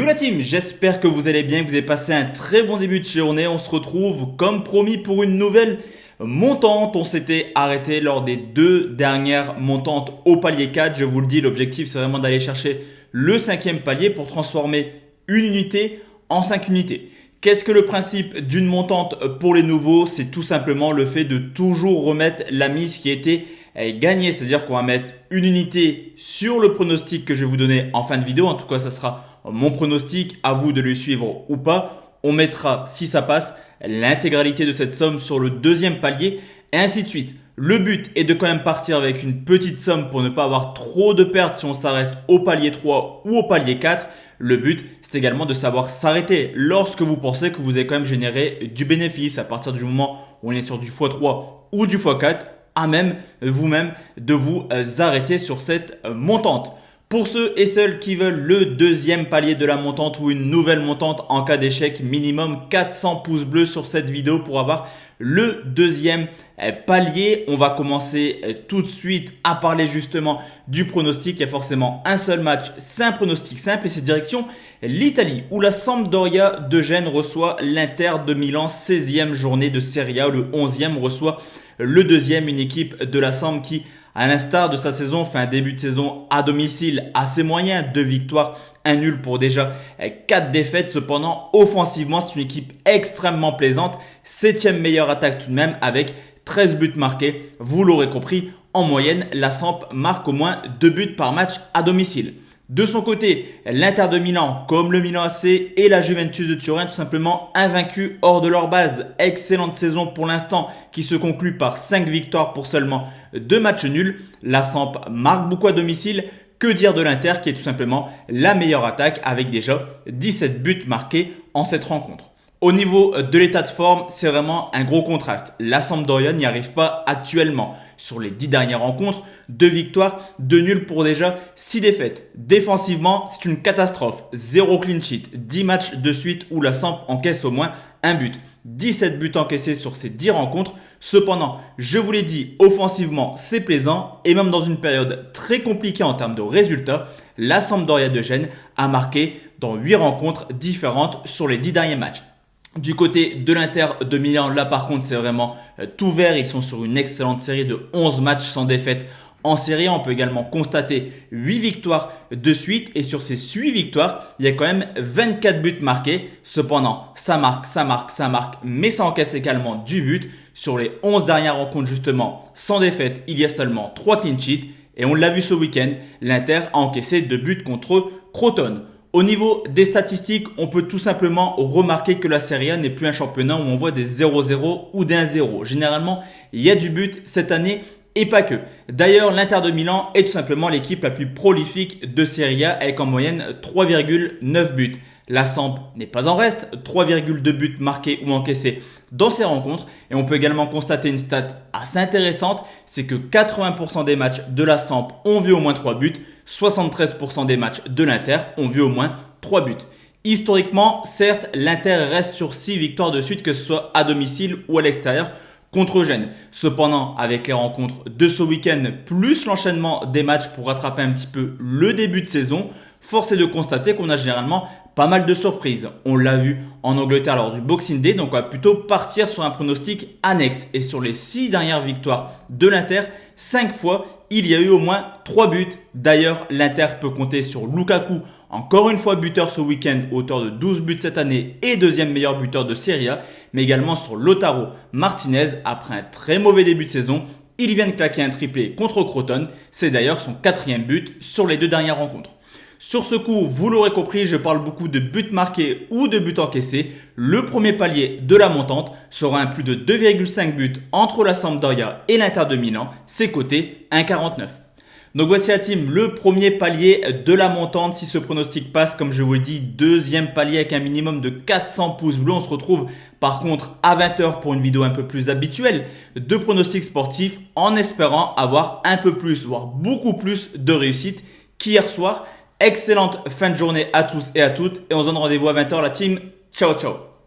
Yo la team, j'espère que vous allez bien, que vous avez passé un très bon début de journée. On se retrouve comme promis pour une nouvelle montante. On s'était arrêté lors des deux dernières montantes au palier 4. Je vous le dis, l'objectif c'est vraiment d'aller chercher le cinquième palier pour transformer une unité en 5 unités. Qu'est-ce que le principe d'une montante pour les nouveaux? C'est tout simplement le fait de toujours remettre la mise qui a été gagnée. C'est-à-dire qu'on va mettre une unité sur le pronostic que je vais vous donner en fin de vidéo. En tout cas, ça sera mon pronostic, à vous de le suivre ou pas. On mettra, si ça passe, l'intégralité de cette somme sur le deuxième palier et ainsi de suite. Le but est de quand même partir avec une petite somme pour ne pas avoir trop de pertes si on s'arrête au palier 3 ou au palier 4. Le but, c'est également de savoir s'arrêter lorsque vous pensez que vous avez quand même généré du bénéfice à partir du moment où on est sur du x3 ou du x4, à même vous-même de vous arrêter sur cette montante. Pour ceux et celles qui veulent le deuxième palier de la montante ou une nouvelle montante en cas d'échec, minimum 400 pouces bleus sur cette vidéo pour avoir le deuxième palier. On va commencer tout de suite à parler justement du pronostic. Il y a forcément un seul match, c'est un pronostic simple et c'est direction l'Italie où la Sampdoria de Gênes reçoit l'Inter de Milan, 16e journée de Serie A. Le 11e reçoit le deuxième, une équipe de la Samp qui, à l'instar de sa saison, fait un début de saison à domicile assez moyen, 2 victoires, 1 nul pour déjà 4 défaites. Cependant, offensivement, c'est une équipe extrêmement plaisante. 7e meilleure attaque tout de même avec 13 buts marqués. Vous l'aurez compris, en moyenne, la Samp marque au moins 2 buts par match à domicile. De son côté, l'Inter de Milan, comme le Milan AC et la Juventus de Turin, tout simplement invaincus hors de leur base. Excellente saison pour l'instant qui se conclut par 5 victoires pour seulement 2 matchs nuls. La Samp marque beaucoup à domicile. Que dire de l'Inter qui est tout simplement la meilleure attaque avec déjà 17 buts marqués en cette rencontre. Au niveau de l'état de forme, c'est vraiment un gros contraste. La Sampdoria n'y arrive pas actuellement. Sur les 10 dernières rencontres, 2 victoires, 2 nuls pour déjà 6 défaites. Défensivement, c'est une catastrophe. 0 clean sheet, 10 matchs de suite où la Samp encaisse au moins un but. 17 buts encaissés sur ces 10 rencontres. Cependant, je vous l'ai dit, offensivement, c'est plaisant. Et même dans une période très compliquée en termes de résultats, la Sampdoria de Gênes a marqué dans 8 rencontres différentes sur les 10 derniers matchs. Du côté de l'Inter de Milan, là par contre, c'est vraiment tout vert. Ils sont sur une excellente série de 11 matchs sans défaite en série. On peut également constater 8 victoires de suite. Et sur ces 8 victoires, il y a quand même 24 buts marqués. Cependant, ça marque, mais ça encaisse également du but. Sur les 11 dernières rencontres justement, sans défaite, il y a seulement 3 clean sheets. Et on l'a vu ce week-end, l'Inter a encaissé 2 buts contre Crotone. Au niveau des statistiques, on peut tout simplement remarquer que la Serie A n'est plus un championnat où on voit des 0-0 ou des 1-0. Généralement, il y a du but cette année et pas que. D'ailleurs, l'Inter de Milan est tout simplement l'équipe la plus prolifique de Serie A avec en moyenne 3,9 buts. La Samp n'est pas en reste, 3,2 buts marqués ou encaissés dans ces rencontres. Et on peut également constater une stat assez intéressante, c'est que 80% des matchs de la Samp ont vu au moins 3 buts, 73% des matchs de l'Inter ont vu au moins 3 buts. Historiquement, certes, l'Inter reste sur 6 victoires de suite, que ce soit à domicile ou à l'extérieur contre Gênes. Cependant, avec les rencontres de ce week-end, plus l'enchaînement des matchs pour rattraper un petit peu le début de saison, force est de constater qu'on a généralement pas mal de surprises. On l'a vu en Angleterre lors du Boxing Day, donc on va plutôt partir sur un pronostic annexe. Et sur les 6 dernières victoires de l'Inter, 5 fois, il y a eu au moins 3 buts. D'ailleurs, l'Inter peut compter sur Lukaku, encore une fois buteur ce week-end, auteur de 12 buts cette année et deuxième meilleur buteur de Serie A, mais également sur Lautaro Martinez. Après un très mauvais début de saison, il vient de claquer un triplé contre Crotone. C'est d'ailleurs son 4e but sur les 2 dernières rencontres. Sur ce coup, vous l'aurez compris, je parle beaucoup de buts marqués ou de buts encaissés. Le premier palier de la montante sera un plus de 2,5 buts entre la Sampdoria et l'Inter de Milan. C'est coté 1,49. Donc voici la team, le premier palier de la montante. Si ce pronostic passe, comme je vous l'ai dit, deuxième palier avec un minimum de 400 pouces bleus. On se retrouve par contre à 20h pour une vidéo un peu plus habituelle de pronostics sportifs en espérant avoir un peu plus, voire beaucoup plus de réussite qu'hier soir. Excellente fin de journée à tous et à toutes et on se donne rendez-vous à 20h la team. Ciao ciao.